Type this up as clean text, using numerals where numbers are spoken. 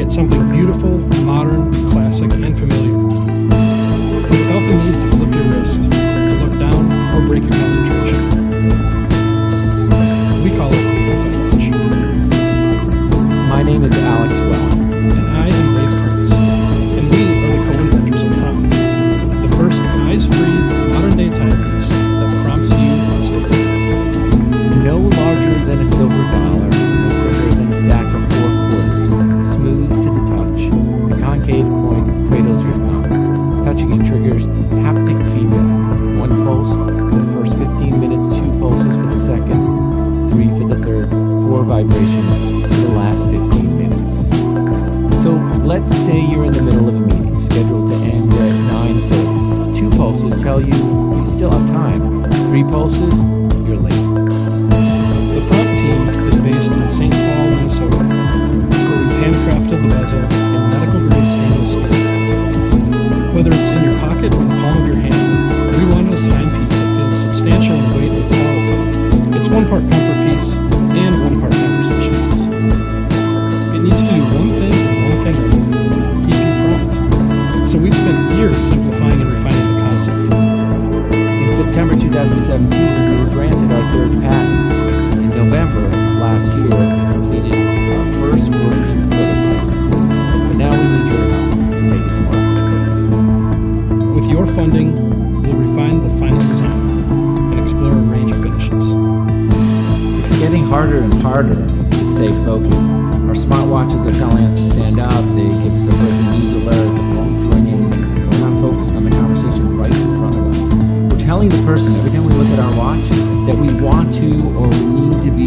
create something beautiful, modern, classic, and familiar, without the need to flip your wrist, to look down, or break your concentration. We call it the watch. My name is Alex Well. And I am Rafe Prince, and we are the co-inventors of Prompt, the first eyes-free, modern-day timepiece that prompts you to stay. No larger than a silver dollar, no thicker than a stack of 4 quarters, smooth to the touch. The concave coin cradles your thumb. Touching it triggers haptic feedback. 1 pulse for the first 15 minutes, 2 pulses for the second, 3 for the third, 4 vibrations for the last 15 minutes. So let's say you're in the middle of a meeting scheduled to end at 9:30. 2 pulses tell you still have time. 3 pulses, you're late. The Prompt team is based in St. Paul, Minnesota, where we've handcrafted the bezel in medical-grade stainless steel. Whether it's in your pocket or the palm of your hand, we wanted a timepiece that feels substantial in weight and quality. It's 1 part comfort piece and 1 part conversation piece. It needs to do one thing and one thing only: keep you prompt. So we've spent years simplifying and refining the concept. In September 2017, we were granted our 3rd patent. In November of last year, we completed our first working prototype. But now we need your help to take it to market. With your funding, we'll refine the final design and explore a range of finishes. It's getting harder and harder to stay focused. Our smartwatches are telling us to stand up. They give us a breaking news alert, the phone's ringing. We're not focused on the conversation right in front of us. We're telling the person every time we look at our watch that we want to or we need to be